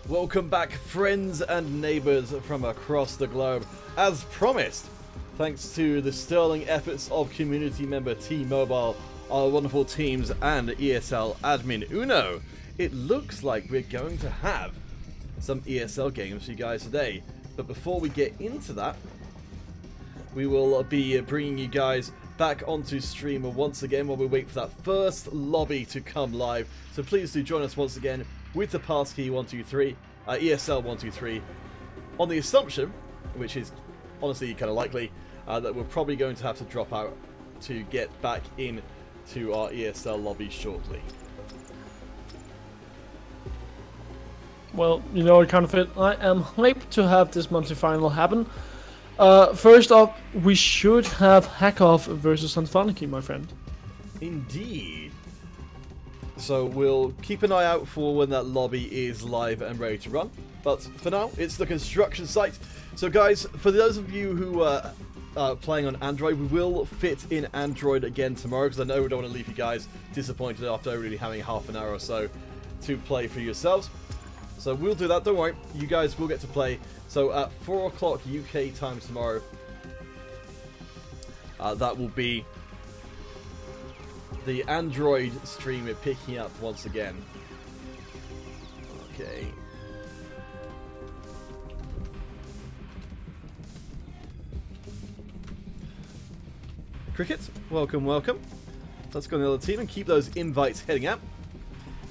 Welcome back, friends and neighbours from across the globe. As promised, thanks to the sterling efforts of community member T-Mobile, our wonderful teams, and ESL admin Uno, it looks like we're going to have some ESL games for you guys today. But before we get into that, we will be bringing you guys back onto stream once again while we wait for that first lobby to come live. So please do join us once again with the passkey 123, ESL 123, on the assumption, which is honestly kind of likely, that we're probably going to have to drop out to get back in to our ESL lobby shortly. Well, you know what, kind of it. I am hyped to have this monthly final happen. First off, we should have Hackoff versus Anarchy, my friend. Indeed. So we'll keep an eye out for when that lobby is live and ready to run. But for now, it's the construction site. So guys, for those of you who are playing on Android, we will fit in Android again tomorrow, because I know we don't want to leave you guys disappointed after only having half an hour or so to play for yourselves. So we'll do that, don't worry, you guys will get to play. So at 4 o'clock UK time tomorrow, that will be the Android stream picking up once again. Okay. Cricket, welcome, welcome. Let's go to the other team and keep those invites heading out.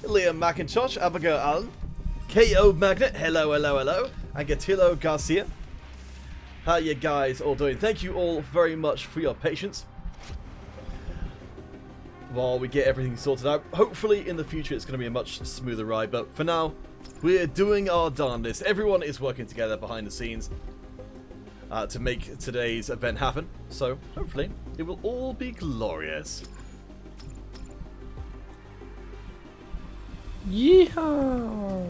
Liam McIntosh, Abigail Allen, KO Magnet, hello, hello, hello, and Gatillo Garcia. How you guys all doing? Thank you all very much for your patience while we get everything sorted out. Hopefully in the future it's going to be a much smoother ride, but for now we're doing our darndest. Everyone is working together behind the scenes to make today's event happen, so hopefully it will all be glorious. Yeehaw!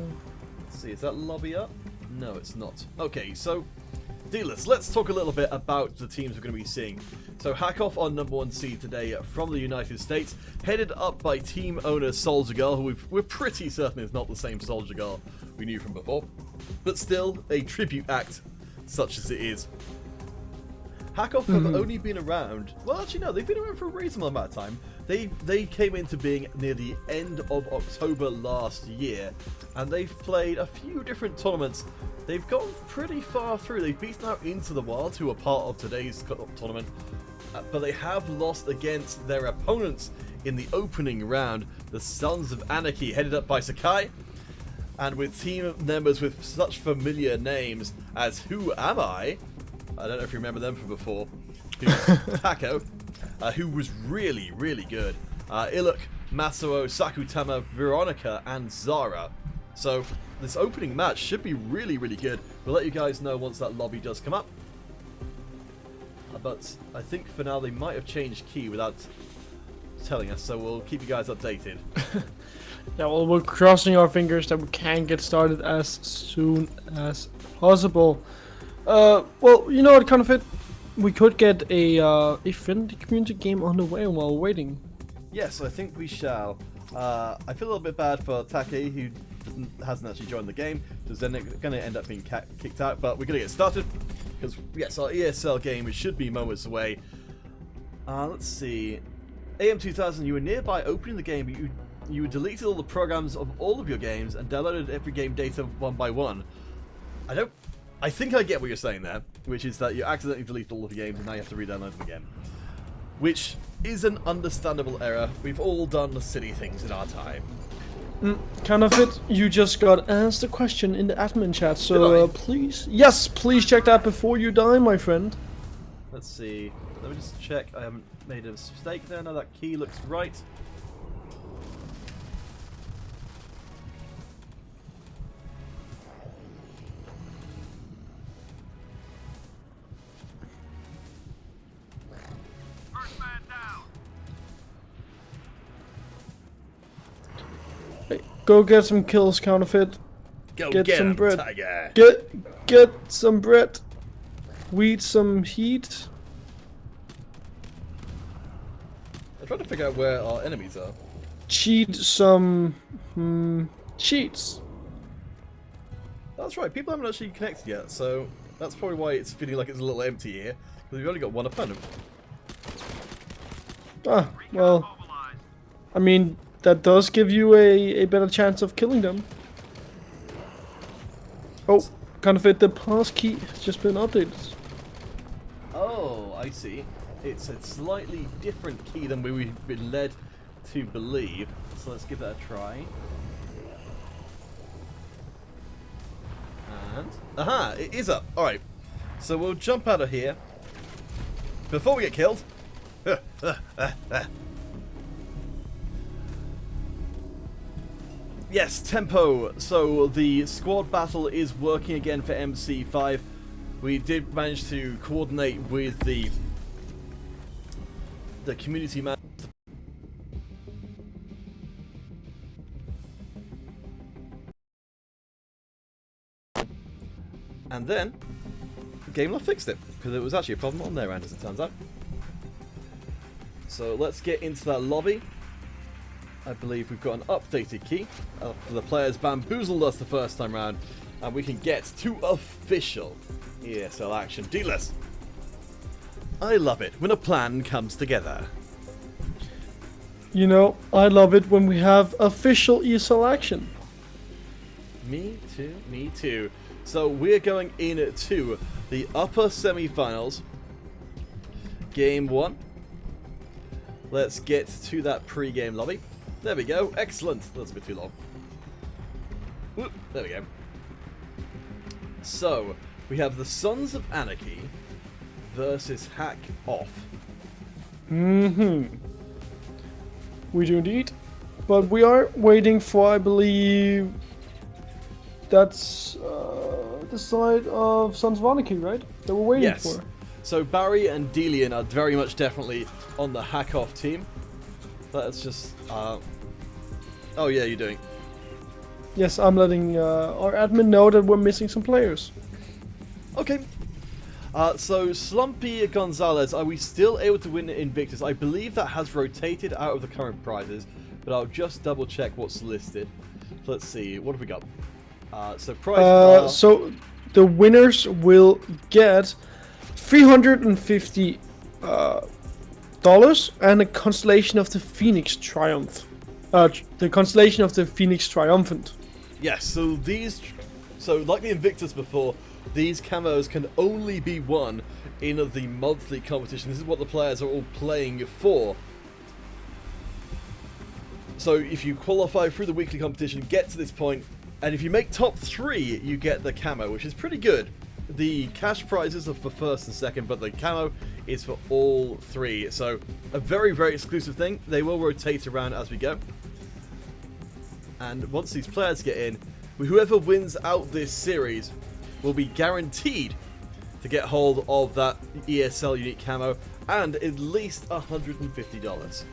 Let's see, is that lobby up? No, it's not. Okay, so dealers, let's talk a little bit about the teams we're going to be seeing. So Hackoff on number 1 seed today from the United States, headed up by team owner Soldier Girl, who we're pretty certain is not the same Soldier Girl we knew from before, but still a tribute act such as it is. Hackoff have only been around, well actually no, they've been around for a reasonable amount of time. They came into being near the end of October last year, and they've played a few different tournaments. They've gone pretty far through. They've beaten out Into the Wild, who are part of today's tournament, but they have lost against their opponents in the opening round, the Sons of Anarchy, headed up by Sakai, and with team members with such familiar names as Who Am I don't know if you remember them from before, who's Taco, who was really, really good, Iluk, Masuo, Sakutama, Veronica, and Zara. So this opening match should be really, really good. We'll let you guys know once that lobby does come up. But I think for now they might have changed key without telling us, so we'll keep you guys updated. Yeah, well, we're crossing our fingers that we can get started as soon as possible. Well, you know what, kind of it. We could get a friendly community game on the way while waiting. Yes, I think we shall. I feel a little bit bad for Take, who hasn't actually joined the game, so then they're going to end up being kicked out, but we're going to get started, because yes, our ESL game, it should be moments away. Let's see. AM2000, you were nearby opening the game, but you deleted all the programs of all of your games and downloaded every game data one by one. I think I get what you're saying there, which is that you accidentally deleted all of your games and now you have to re-download them again. Which is an understandable error. We've all done silly things in our time. Kind of it. You just got asked the question in the admin chat, so please, yes, please check that before you die, my friend. Let's see. Let me just check. I haven't made a mistake there. No, that key looks right. Go get some kills, counterfeit. Go get some bread. Tiger. Get some bread. Weed some heat. I'm trying to figure out where our enemies are. Cheat some cheats. That's right, people haven't actually connected yet, so that's probably why it's feeling like it's a little empty here, because we've only got one opponent. Ah, well, I mean, that does give you a better chance of killing them. Oh, kind of it, the passkey has just been updated. Oh, I see. It's a slightly different key than we've been led to believe, so let's give that a try. And aha, it is up. Alright, so we'll jump out of here before we get killed. Yes, tempo. So the squad battle is working again for MC5. We did manage to coordinate with the community manager. And then GameLoft fixed it, because it was actually a problem on their end, as it turns out. So let's get into that lobby. I believe we've got an updated key. The players bamboozled us the first time round, and we can get to official ESL action. Dealers, I love it when a plan comes together. You know, I love it when we have official ESL action. Me too, me too. So we're going into the upper semi-finals. Game 1. Let's get to that pre-game lobby. There we go. Excellent. That's a bit too long. Whoop, there we go. So, we have the Sons of Anarchy versus Hack Off. We do indeed. But we are waiting for, I believe, that's the side of Sons of Anarchy, right? That we're waiting for. So Barry and Delian are very much definitely on the Hack Off team. Let's just... Oh yeah, you're doing... Yes, I'm letting our admin know that we're missing some players. Okay. So Slumpy Gonzalez, are we still able to win Invictus? I believe that has rotated out of the current prizes, but I'll just double check what's listed. Let's see, what have we got? So prizes are... So the winners will get $350 and a constellation of the Phoenix Triumph. The constellation of the Phoenix Triumphant. Yes, so these... So like the Invictus before, these camos can only be won in the monthly competition. This is what the players are all playing for. So if you qualify through the weekly competition, get to this point, and if you make top 3, you get the camo, which is pretty good. The cash prizes are for first and second, but the camo is for all 3. So a very, very exclusive thing. They will rotate around as we go. And once these players get in, whoever wins out this series will be guaranteed to get hold of that ESL unique camo and at least $150.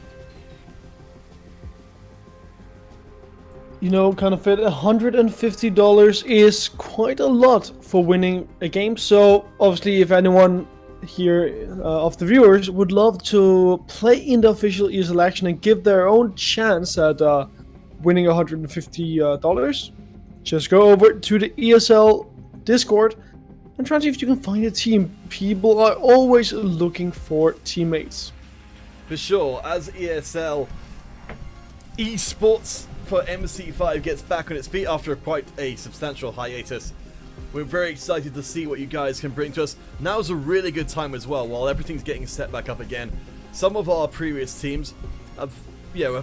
You know, kind of it, $150 is quite a lot for winning a game. So obviously, if anyone here of the viewers would love to play in the official ESL action and give their own chance at winning $150, just go over to the ESL Discord and try to see if you can find a team. People are always looking for teammates. For sure, as ESL esports for MC5 gets back on its feet after quite a substantial hiatus, we're very excited to see what you guys can bring to us. Now's a really good time as well, while everything's getting set back up again. Some of our previous teams have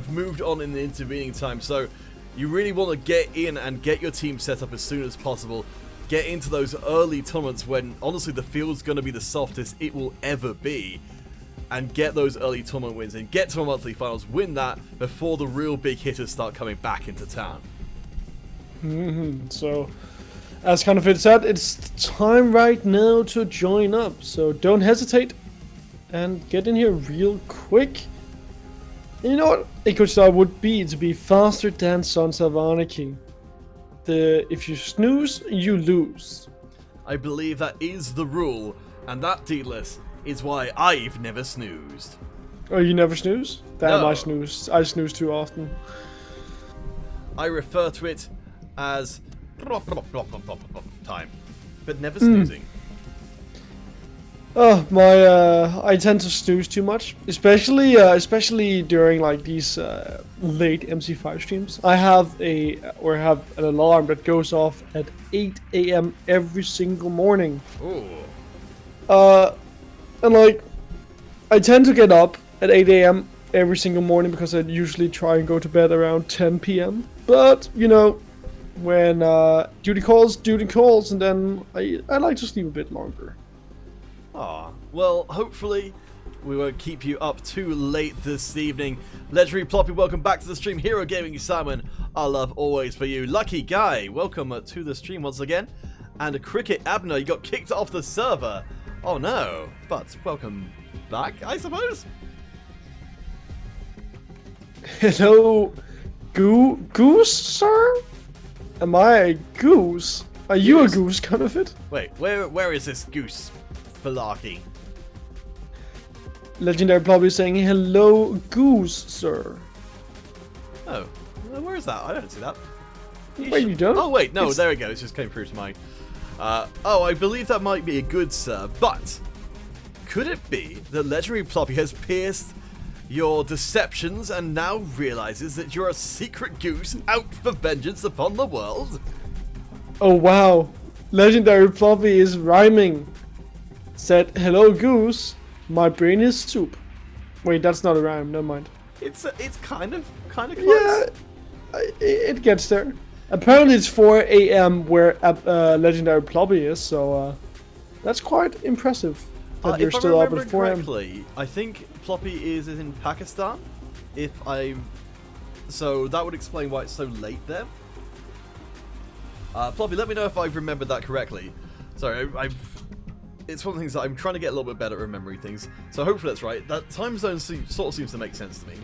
moved on in the intervening time, so you really want to get in and get your team set up as soon as possible. Get into those early tournaments when, honestly, the field's going to be the softest it will ever be. And get those early tournament wins and get to our monthly finals. Win that before the real big hitters start coming back into town. So, as kind of it said, it's time right now to join up. So don't hesitate and get in here real quick. And you know what a good start would be to be faster than Sons of Anarchy. If you snooze, you lose. I believe that is the rule, and that, Deedless, is why I've never snoozed. Oh, you never snooze? Damn, No. I snooze. I snooze too often. I refer to it as time, but never snoozing. Oh my! I tend to snooze too much, especially during like these late MC5 streams. I have an alarm that goes off at 8 a.m. every single morning. Ooh. And like, I tend to get up at 8 a.m. every single morning because I usually try and go to bed around 10 p.m. But you know, when duty calls, and then I like to sleep a bit longer. Ah, well, hopefully we won't keep you up too late this evening. Legendary Ploppy, welcome back to the stream. Hero Gaming Simon, our love always for you. Lucky Guy, welcome to the stream once again. And Cricket Abner, you got kicked off the server. Oh no, but welcome back, I suppose. Hello, goose, sir? Am I a goose? Are you a goose, kind of it? Wait, where is this goose? Malarkey. Legendary probably saying hello, goose, sir. Oh, where is that? I don't see that. Wait, you don't? Oh wait, no, there we go. It just came through to mine. Oh, I believe that might be a good sir, but could it be that Legendary Ploppy has pierced your deceptions and now realizes that you're a secret goose out for vengeance upon the world? Oh wow, Legendary Ploppy is rhyming. Said, hello goose, my brain is soup. Wait, that's not a rhyme, never mind. It's kind of close. Yeah, it gets there. Apparently it's 4 a.m. where Legendary Ploppy is, so that's quite impressive that you're still up at 4 a.m. correctly, I think Ploppy is in Pakistan. So that would explain why it's so late there. Ploppy, let me know if I've remembered that correctly. Sorry, it's one of the things that I'm trying to get a little bit better at remembering things, so hopefully that's right. That time zone sort of seems to make sense to me.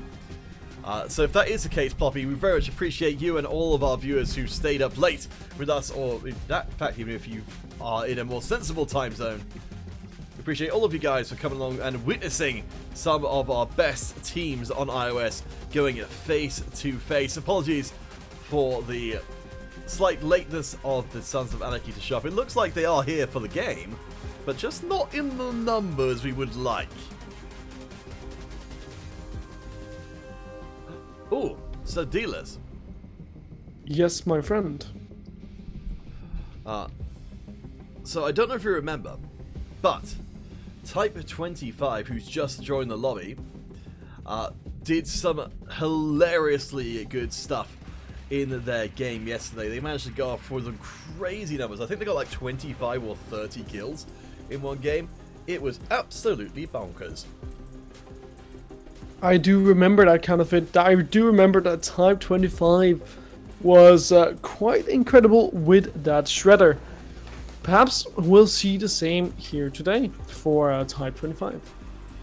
So if that is the case, Ploppy, we very much appreciate you and all of our viewers who stayed up late with us, or in fact, even if you are in a more sensible time zone. We appreciate all of you guys for coming along and witnessing some of our best teams on iOS going face to face. Apologies for the slight lateness of the Sons of Anarchy to show up. It looks like they are here for the game, but just not in the numbers we would like. Oh, so dealers. Yes, my friend. So I don't know if you remember, but Type 25, who's just joined the lobby, did some hilariously good stuff in their game yesterday. They managed to go off for some crazy numbers. I think they got like 25 or 30 kills in one game. It was absolutely bonkers. I do remember that kind of it. I do remember that Type 25 was quite incredible with that shredder. Perhaps we'll see the same here today for Type 25.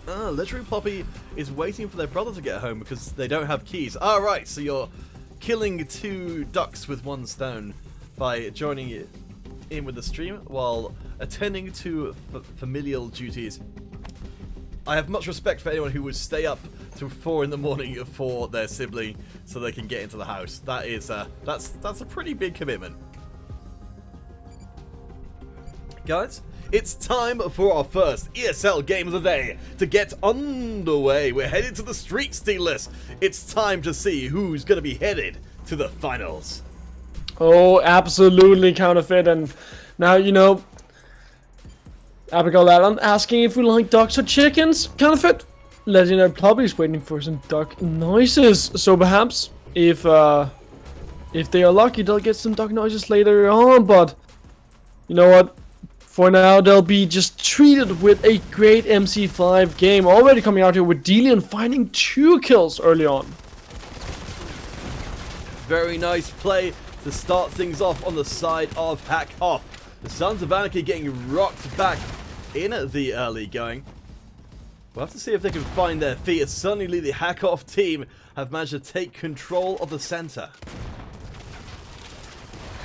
Literally Ploppy is waiting for their brother to get home because they don't have keys. Alright, so you're killing 2 ducks with 1 stone by joining in with the stream while attending to familial duties. I have much respect for anyone who would stay up till 4 in the morning for their sibling so they can get into the house. That is that's a pretty big commitment. Guys, it's time for our first ESL game of the day to get underway. We're headed to the street stealers. It's time to see who's going to be headed to the finals. Oh, absolutely counterfeit. And now, you know, Abigail Allen asking if we like ducks or chickens. Counterfeit. Legendary Ploppy is waiting for some duck noises. So perhaps if they are lucky, they'll get some duck noises later on. But you know what? For now, they'll be just treated with a great MC5 game. Already coming out here with Delian finding 2 kills early on. Very nice play to start things off on the side of Hack Off. The Sons of Anarchy getting rocked back in the early going. We'll have to see if they can find their feet as suddenly the Hack Off team have managed to take control of the center.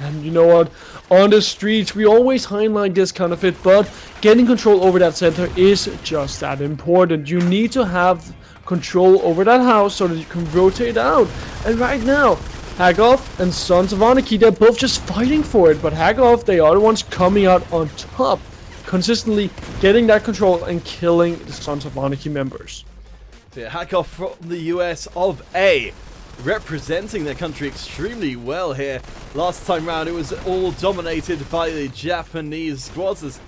And you know what? On the streets, we always highlight this kind of it, but getting control over that center is just that important. You need to have control over that house so that you can rotate out. And right now, Hackoff and Sons of Anarchy, they're both just fighting for it, but Hackoff, they are the ones coming out on top, consistently getting that control and killing the Sons of Anarchy members. So yeah, Hackoff from the US of A, representing their country extremely well here. Last time round, it was all dominated by the Japanese squads. As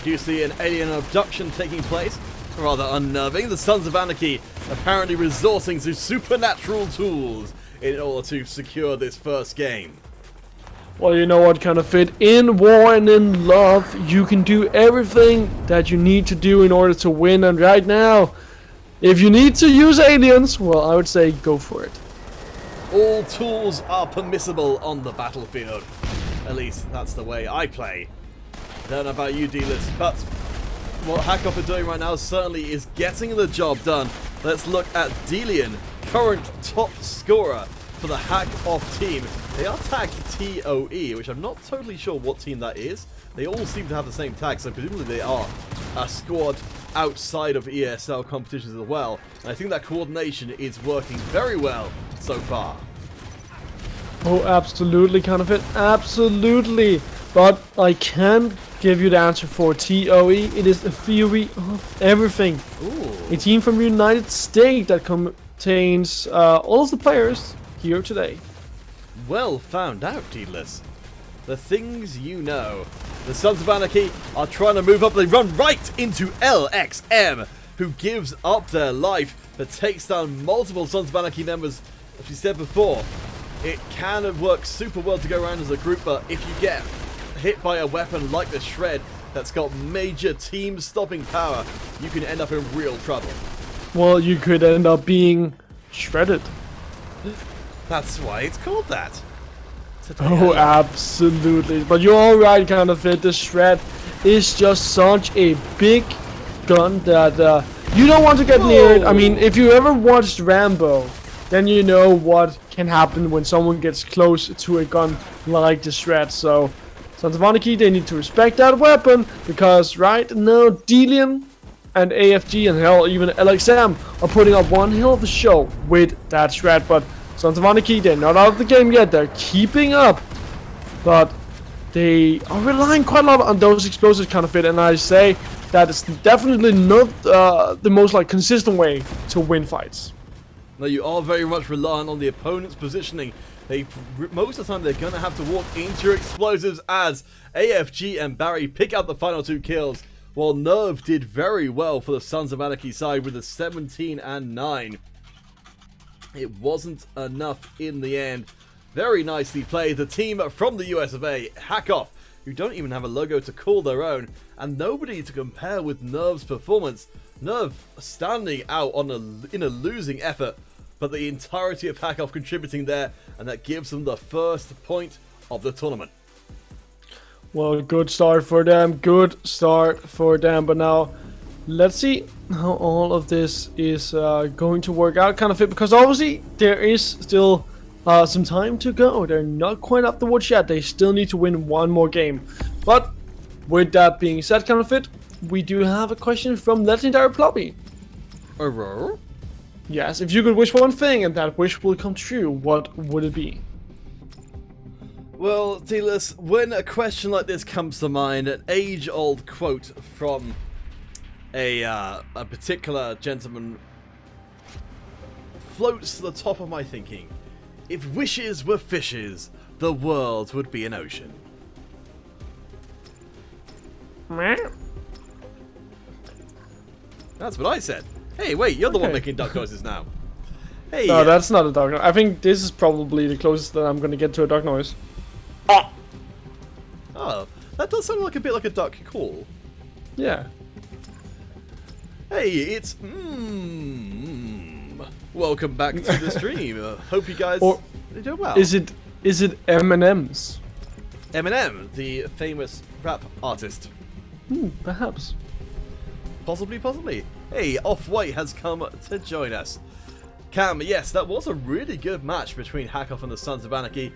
you see an alien abduction taking place. Rather unnerving. The Sons of Anarchy apparently resorting to supernatural tools in order to secure this first game. Well, you know what, kind of fit. In war and in love, you can do everything that you need to do in order to win. And right now, if you need to use aliens, well, I would say go for it. All tools are permissible on the battlefield. At least that's the way I play. I don't know about you, dealers, but what Hackoff are doing right now certainly is getting the job done. Let's look at Delian, current top scorer for the Hackoff team. They are tagged TOE, which I'm not totally sure what team that is. They all seem to have the same tag, so presumably they are a squad outside of ESL competitions as well. And I think that coordination is working very well so far. Oh, absolutely, kind of it. Absolutely. But I can give you the answer for TOE. It is a theory of everything. Ooh. A team from the United States that contains all of the players here today. Well found out, Deedless. The things you know. The Sons of Anarchy are trying to move up. They run right into LXM, who gives up their life but takes down multiple Sons of Anarchy members. As we said before, it can work super well to go around as a group, but if you get hit by a weapon like the Shred that's got major team stopping power, you can end up in real trouble. Well, you could end up being shredded. That's why it's called that. Oh, absolutely. But you're alright, kind of it. The Shred is just such a big gun that you don't want to get near it. I mean, if you ever watched Rambo, then you know what can happen when someone gets close to a gun like the Shred. So, Sons of Anarchy, they need to respect that weapon, because right now, Delian and AFG and hell, even LXM are putting up one hell of a show with that Shred. But Sons of Anarchy, they're not out of the game yet. They're keeping up, but they are relying quite a lot on those explosives, kind of fit. And I say that it's definitely not the most consistent way to win fights. No, you are very much reliant on the opponent's positioning. Most of the time they're going to have to walk into your explosives, as AFG and Barry pick out the final 2 kills, while Nerve did very well for the Sons of Anarchy side with a 17 and 9. It wasn't enough in the end. Very nicely played. The team from the US of A, Hackoff, who don't even have a logo to call their own, and nobody to compare with Nerve's performance. Nerve standing out in a losing effort, but the entirety of Hackoff contributing there, and that gives them the first point of the tournament. Well, good start for them. Good start for them. But now, let's see how all of this is going to work out, kind of it, because obviously there is still some time to go. They're not quite up the woods yet. They still need to win one more game. But with that being said, kind of it, we do have a question from Legendary Ploppy. Aurora? Yes, if you could wish one thing and that wish will come true, what would it be? Well, dealers, when a question like this comes to mind, an age-old quote from a particular gentleman floats to the top of my thinking. If wishes were fishes, the world would be an ocean. That's what I said. Hey, wait, you're the one making duck noises now. Hey. No, that's not a duck noise. I think this is probably the closest that I'm gonna get to a duck noise. Oh, that does sound like a bit like a duck call. Yeah. Hey, it's welcome back to the stream. Hope you guys are doing well. Is it M&M's? Eminem, the famous rap artist. Perhaps. Possibly. Hey, Off-White has come to join us. Cam, yes, that was a really good match between Hackoff and the Sons of Anarchy.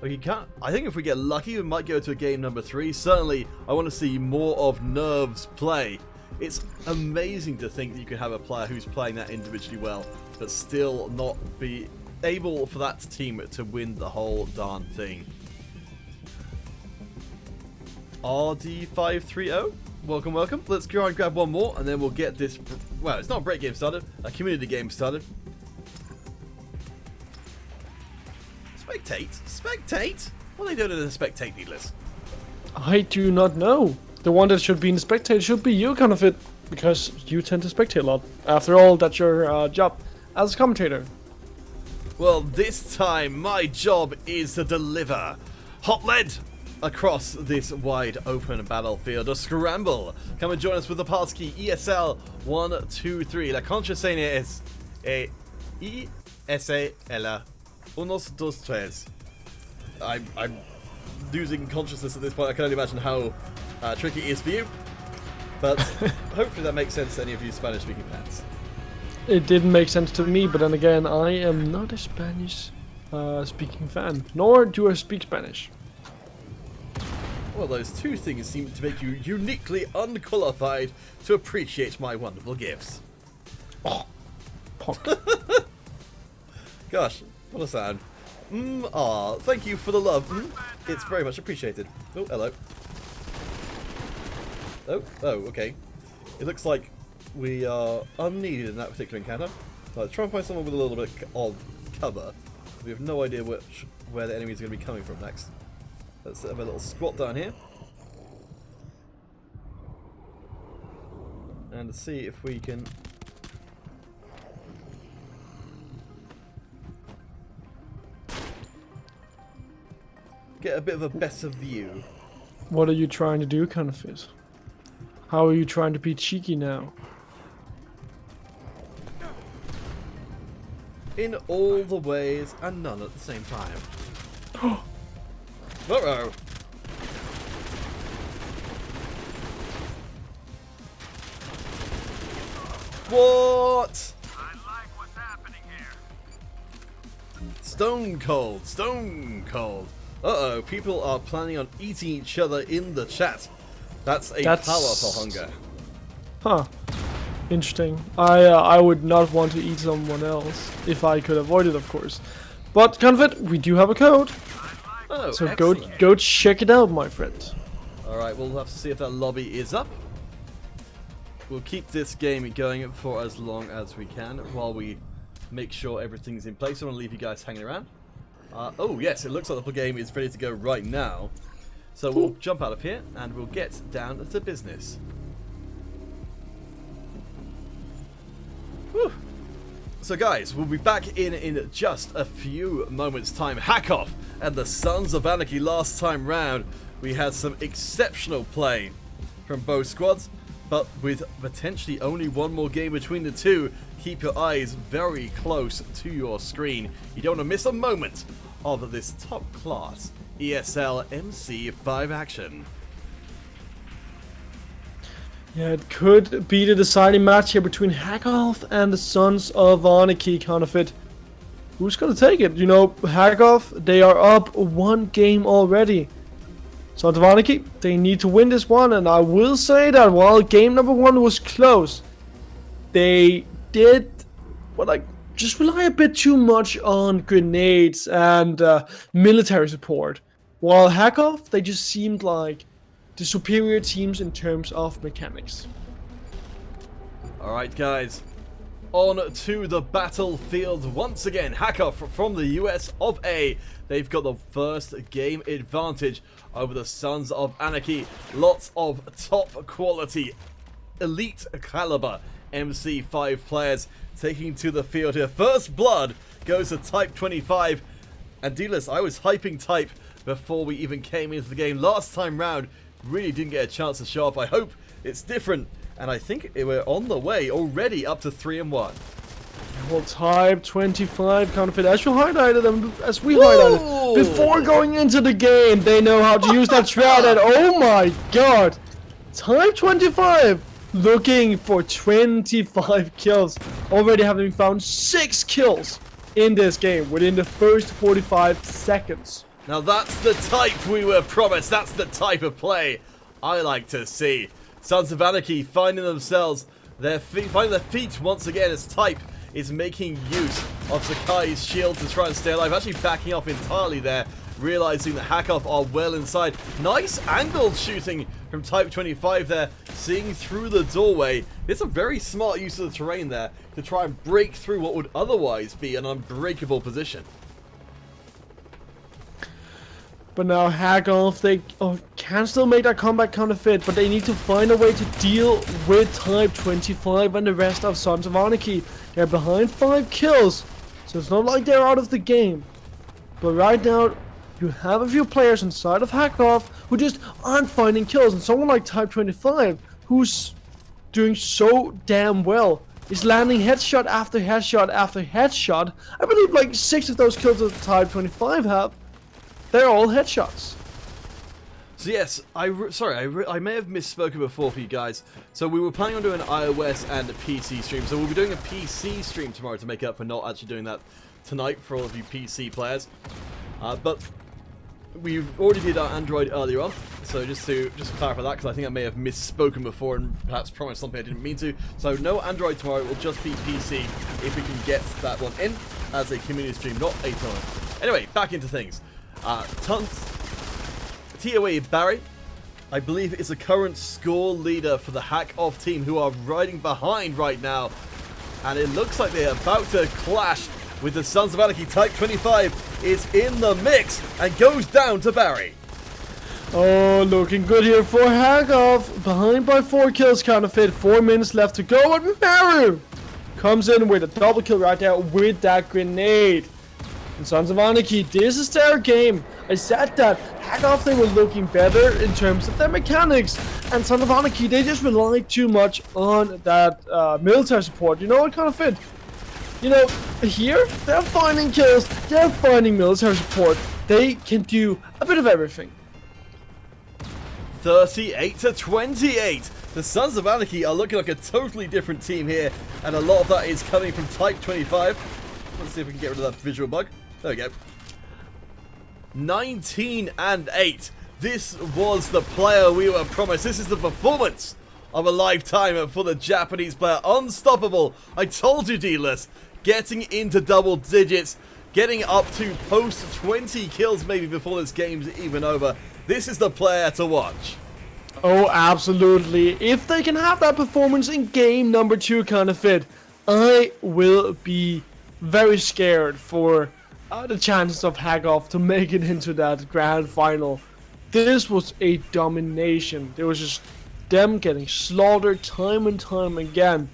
I think if we get lucky, we might go to a game number 3. Certainly, I want to see more of Nerve's play. It's amazing to think that you can have a player who's playing that individually well, but still not be able for that team to win the whole darn thing. RD530, welcome, welcome. Let's go and grab one more, and then we'll get this. Well, it's not a break game started, a community game started. Spectate? Spectate? What are they doing in the spectate, needless? I do not know. The one that should be in the spectate should be you, kind of it, because you tend to spectate a lot. After all, that's your job as a commentator. Well, this time my job is to deliver hot lead across this wide open battlefield. A scramble. Come and join us with the passkey ESL 123. La contraseña es ESL 123. I'm losing consciousness at this point. I can only imagine how tricky it is for you. But hopefully that makes sense to any of you Spanish-speaking fans. It didn't make sense to me, but then again, I am not a Spanish speaking fan, nor do I speak Spanish. Well, those two things seem to make you uniquely unqualified to appreciate my wonderful gifts. Oh, punk. Gosh, what a sound. Thank you for the love. It's very much appreciated. Oh, hello. Oh, okay. It looks like we are unneeded in that particular encounter. So let's try and find someone with a little bit of cover. We have no idea where the enemy is going to be coming from next. Let's have a little squat down here. And see if we can... get a bit of a better view. What are you trying to do, kind of fit? How are you trying to be cheeky now? In all the ways and none at the same time. Uh-oh. What? I like what's happening here. Stone cold, stone cold. Uh-oh, people are planning on eating each other in the chat. That's powerful hunger. Huh. Interesting. I would not want to eat someone else if I could avoid it, of course. But Confit, we do have a code. Oh, So excellent. go check it out, my friend. Alright, we'll have to see if that lobby is up. We'll keep this game going for as long as we can while we make sure everything's in place. I don't want to leave you guys hanging around. Oh yes, it looks like the game is ready to go right now. So we'll jump out of here and we'll get down to business. Whew. So guys, we'll be back in just a few moments time. Hack Off and the Sons of Anarchy last time round. We had some exceptional play from both squads, but with potentially only one more game between the two, keep your eyes very close to your screen. You don't want to miss a moment of this top class ESL MC5 action. Yeah, it could be the deciding match here between Hackoff and the Sons of Anarchy, kind of it. Who's gonna take it? You know, Hackoff, they are up one game already. Sons of Anarchy, they need to win this one, and I will say that while game number one was close, they did, well, like, just rely a bit too much on grenades and military support. While Hackoff, they just seemed like the superior teams in terms of mechanics. Alright guys, on to the battlefield once again. Hackoff from the US of A. They've got the first game advantage over the Sons of Anarchy. Lots of top quality, elite caliber MC5 players taking to the field here. First blood goes to Type 25. And dealers, I was hyping Type before we even came into the game. Last time round, really didn't get a chance to show off. I hope it's different. And I think we're on the way already up to 3-1. Well, Type 25 kind of it, as you highlighted them, as we highlighted before going into the game. They know how to use that strat, and oh my god, Type 25 looking for 25 kills, already having found 6 kills in this game within the first 45 seconds. Now that's the type we were promised. That's the type of play I like to see. Sons of Anarchy finding their feet once again as Type is making use of Sakai's shield to try and stay alive. Actually backing off entirely there, realizing that Hackoff are well inside. Nice angled shooting from Type 25 there, seeing through the doorway. It's a very smart use of the terrain there to try and break through what would otherwise be an unbreakable position. But now Hackoff, they can still make that comeback counterfeit, but they need to find a way to deal with Type 25 and the rest of Sons of Anarchy. They're behind 5 kills, so it's not like they're out of the game. But right now, you have a few players inside of Hackoff who just aren't finding kills, and someone like Type 25, who's doing so damn well, is landing headshot after headshot after headshot. I believe like 6 of those kills that Type 25 have, they're all headshots. So yes, I may have misspoken before for you guys. So we were planning on doing an iOS and a PC stream. So we'll be doing a PC stream tomorrow to make up for not actually doing that tonight for all of you PC players. But we already did our Android earlier on. So just to clarify that, because I think I may have misspoken before and perhaps promised something I didn't mean to. So no Android tomorrow, it will just be PC if we can get that one in as a community stream, not a tournament. Anyway, back into things. TOA Barry, I believe, is the current score leader for the Hackoff team, who are riding behind right now. And it looks like they're about to clash with the Sons of Anarchy. Type 25 is in the mix and goes down to Barry. Oh, looking good here for Hackoff. Behind by 4 kills, counterfeit. 4 minutes left to go, and Maru comes in with a double kill right there with that grenade. And Sons of Anarchy, this is their game. I said that Hackoff, they were looking better in terms of their mechanics, and Sons of Anarchy, they just relied too much on that military support. You know what, counterfeit? You know, here they're finding kills, they're finding military support. They can do a bit of everything. 38 to 28. The Sons of Anarchy are looking like a totally different team here, and a lot of that is coming from Type 25. Let's see if we can get rid of that visual bug. There we go. 19 and 8. This was the player we were promised. This is the performance of a lifetime for the Japanese player. Unstoppable. I told you, D-list. Getting into double digits. Getting up to post 20 kills maybe before this game's even over. This is the player to watch. Oh, absolutely. If they can have that performance in game number 2, counterfeit, I will be very scared for the chances of Hackoff to make it into that grand final. This was a domination. There was just them getting slaughtered time and time again.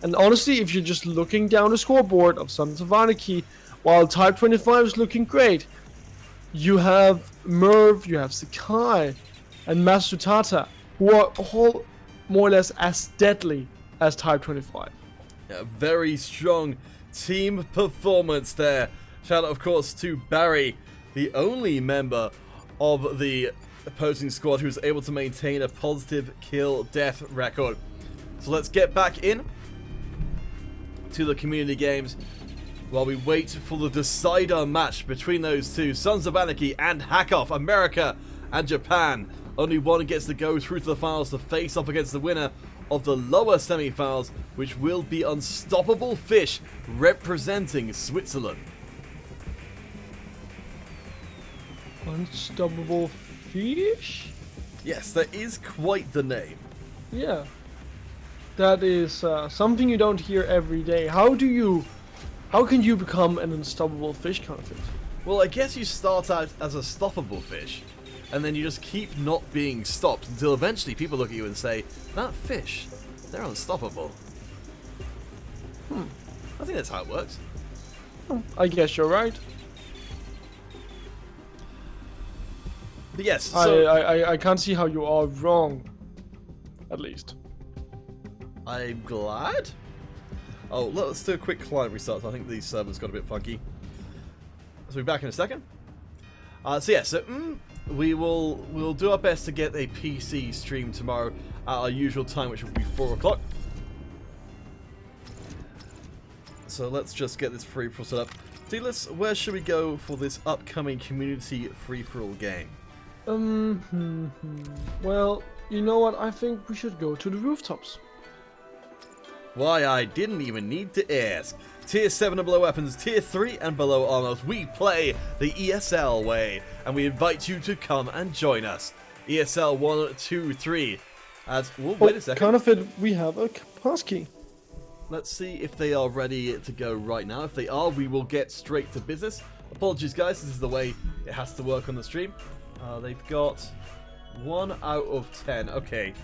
And honestly, if you're just looking down the scoreboard of Sons of Anarchy, while Type 25 is looking great, you have Merv, you have Sakai, and Masutata, who are all more or less as deadly as Type 25. Yeah, very strong team performance there. Shout out, of course, to Barry, the only member of the opposing squad who's able to maintain a positive kill-death record. So let's get back in to the community games while we wait for the decider match between those two, Sons of Anarchy and Hackoff, America and Japan. Only one gets to go through to the finals to face off against the winner of the lower semi-finals, which will be Unstoppable Fish representing Switzerland. Unstoppable Fish? Yes, that is quite the name. Yeah. That is something you don't hear every day. How can you become an unstoppable fish counterfeit? Well, I guess you start out as a stoppable fish, and then you just keep not being stopped until eventually people look at you and say, that fish, they're unstoppable. I think that's how it works. I guess you're right. But yes, so I can't see how you are wrong. At least. I'm glad. Oh, let's do a quick client restart. I think these servers got a bit funky. So we'll be back in a second. We'll do our best to get a PC stream tomorrow at our usual time, which will be 4 o'clock. So let's just get this free-for-all set up. D-list, where should we go for this upcoming community free-for-all game? Well, you know what? I think we should go to the rooftops. Why, I didn't even need to ask. Tier 7 and below weapons, Tier 3 and below armors. We play the ESL way, and we invite you to come and join us. ESL 1, 2, 3. Wait a second. Counterfeit, we have a passkey. Let's see if they are ready to go right now. If they are, we will get straight to business. Apologies, guys. This is the way it has to work on the stream. They've got 1 out of 10. Okay.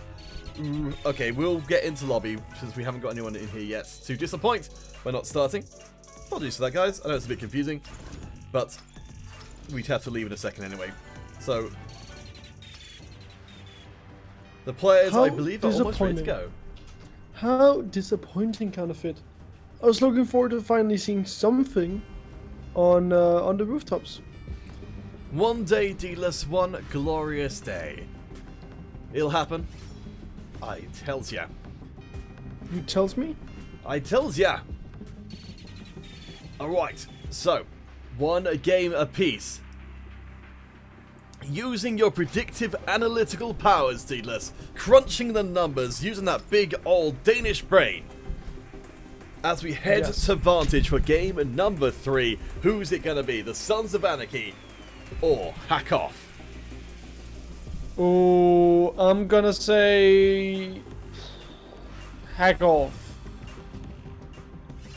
Okay, we'll get into lobby since we haven't got anyone in here yet. To disappoint, we're not starting. Apologies for that, guys. I know it's a bit confusing, but we'd have to leave in a second anyway. So, the players, I believe, are almost ready to go. How disappointing, Counterfeit. I was looking forward to finally seeing something on the rooftops. One day, D-less, one glorious day. It'll happen. I tells ya. You tells me? I tells ya. Alright, so, one game apiece. Using your predictive analytical powers, Deedless, crunching the numbers, using that big old Danish brain. As we head to Vantage for game number 3, who's it gonna be? The Sons of Anarchy or Hack Off? Oh, I'm gonna say Hack Off.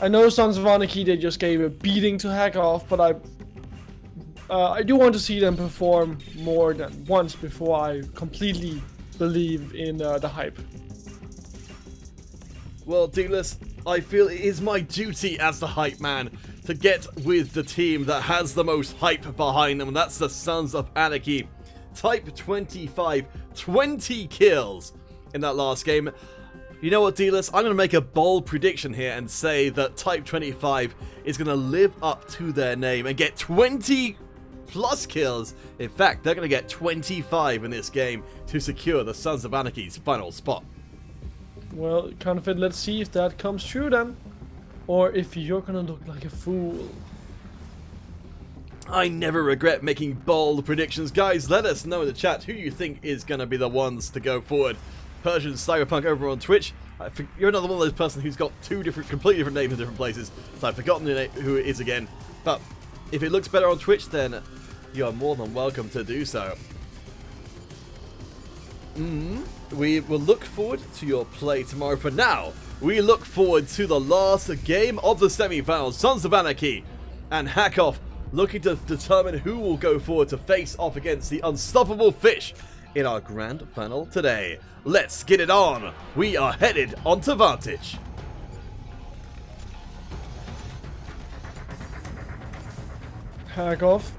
I know Sons of Anarchy, they just gave a beating to Hack Off, but I do want to see them perform more than once before I completely believe in the hype. Well, Deedless, I feel it is my duty as the hype man to get with the team that has the most hype behind them, and that's the Sons of Anarchy. Type 25, 20 kills in that last game. You know what, Deedless? I'm going to make a bold prediction here and say that Type 25 is going to live up to their name and get 20 plus kills. In fact, they're going to get 25 in this game to secure the Sons of Anarchy's final spot. Well, Counterfeit, let's see if that comes true then. Or if you're going to look like a fool. I never regret making bold predictions. Guys, let us know in the chat who you think is going to be the ones to go forward. Persian Cyberpunk over on Twitch. You're another one of those person who's got completely different names in different places. So I've forgotten who it is again. But if it looks better on Twitch, then you are more than welcome to do so. We will look forward to your play tomorrow. For now, we look forward to the last game of the semi-finals. Sons of Anarchy and Hack Off looking to determine who will go forward to face off against the unstoppable fish in our grand final today. Let's get it on. We are headed onto Vantage. Hack Off.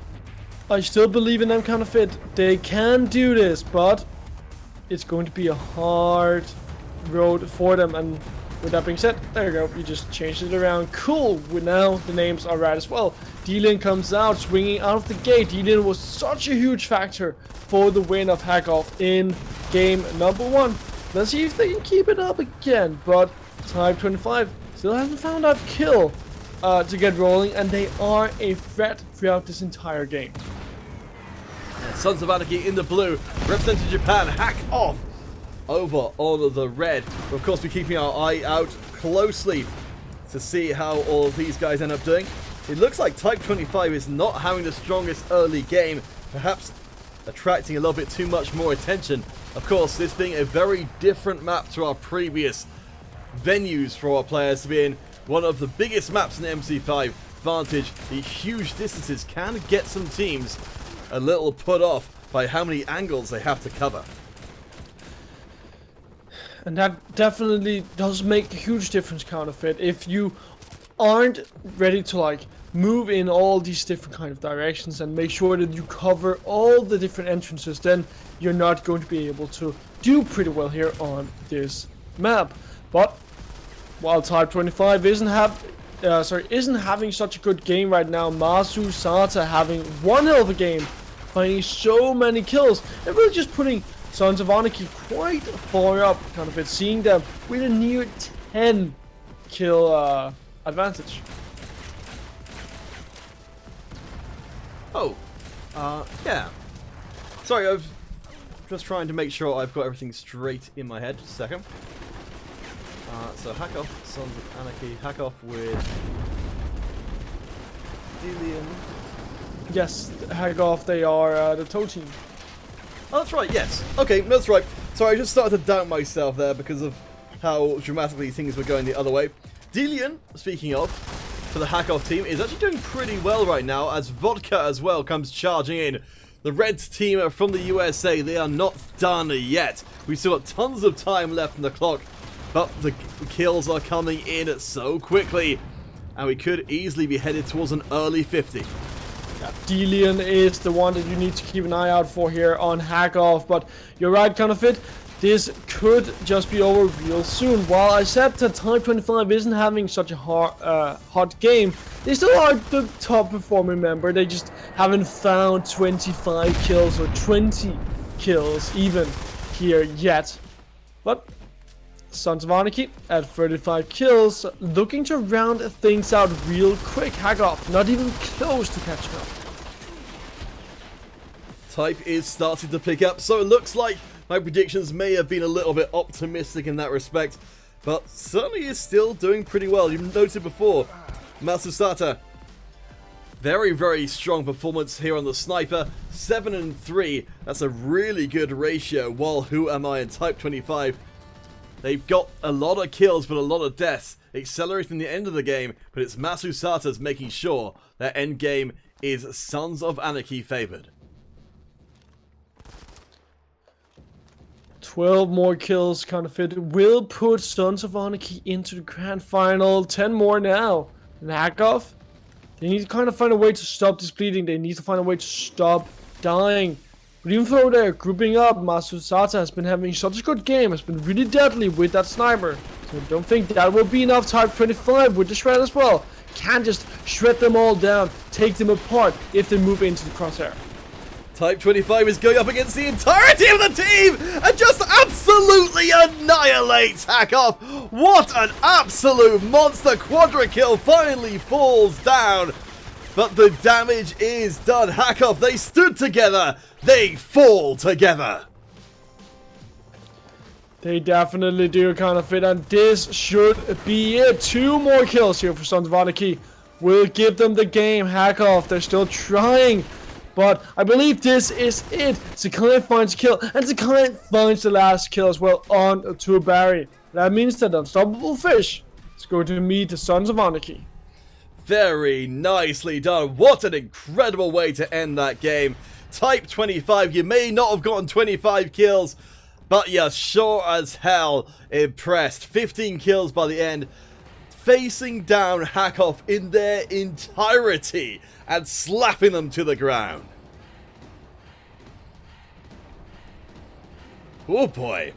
I still believe in them, Counterfeit. They can do this, but it's going to be a hard road for them. And with that being said, there you go. You just changed it around. Cool. Now the names are right as well. D-Lin comes out swinging out of the gate. D-Lin was such a huge factor for the win of Hack Off in game number 1. Let's see if they can keep it up again. But Type 25 still hasn't found that kill to get rolling, and they are a threat throughout this entire game. Sons of Anarchy in the blue, representing Japan. Hack Off over on the red. Of course, we're keeping our eye out closely to see how all of these guys end up doing. It looks like Type 25 is not having the strongest early game, perhaps attracting a little bit too much more attention. Of course, this being a very different map to our previous venues for our players to be in. One of the biggest maps in the MC5 Vantage. The huge distances can get some teams a little put off by how many angles they have to cover. And that definitely does make a huge difference, Counterfeit. If you aren't ready to move in all these different kind of directions and make sure that you cover all the different entrances, then you're not going to be able to do pretty well here on this map. But while Type 25 isn't having such a good game right now, Masu Sata having one hell of a game, finding so many kills, and really just putting Sons of Anarchy quite far up, Counterfeit, seeing them with a near 10 kill advantage. Oh, yeah. Sorry, I was just trying to make sure I've got everything straight in my head. Just a second. So Hack Off, Sons of Anarchy, Hack Off with Dillian. Yes, hack off. They are the toe team. Oh, that's right, yes. Okay, that's right. Sorry, I just started to doubt myself there because of how dramatically things were going the other way. Dillian, speaking of, for the hack-off team, is actually doing pretty well right now as Vodka as well comes charging in. The Red team from the USA, they are not done yet. We've still got tons of time left on the clock, but the kills are coming in so quickly, and we could easily be headed towards an early 50. Dillian is the one that you need to keep an eye out for here on hack off, but you're right, Counterfeit. This could just be over real soon. While I said that Type 25 isn't having such a hot game, they still are the top performing member. They just haven't found 25 kills or 20 kills even here yet. But Sons of Anarchy at 35 kills, looking to round things out real quick. Hack off, not even close to catching up. Type is starting to pick up, so it looks like my predictions may have been a little bit optimistic in that respect, but certainly is still doing pretty well. You've noted before, Masusata, very, very strong performance here on the sniper, 7 and 3. That's a really good ratio. While Who Am I and Type 25, they've got a lot of kills but a lot of deaths, accelerating the end of the game, but it's Masusata's making sure their end game is Sons of Anarchy favored. 12 more kills, Counterfeit will put Sons of Anarchy into the grand final. 10 more now. And hack off, they need to kind of find a way to stop this bleeding. They need to find a way to stop dying. But even though they're grouping up, Masusata has been having such a good game, has been really deadly with that sniper. So I don't think that will be enough. Type 25 with the shred as well. Can't just shred them all down, take them apart if they move into the crosshair. Type 25 is going up against the entirety of the team and just absolutely annihilates Hack Off. What an absolute monster. Quadra kill finally falls down, but the damage is done. Hack Off, they stood together, they fall together. They definitely do, Counterfeit, and this should be it. 2 more kills here for Sons of Anarchy. We'll give them the game. Hack Off, they're still trying. But I believe this is it. Sakai finds a kill, and Sakai finds the last kill as well on to Barry. That means that Unstoppable Fish is going to meet the Sons of Anarchy. Very nicely done. What an incredible way to end that game. Type 25, you may not have gotten 25 kills, but you're sure as hell impressed. 15 kills by the end, facing down Hack Off in their entirety and slapping them to the ground. Oh boy.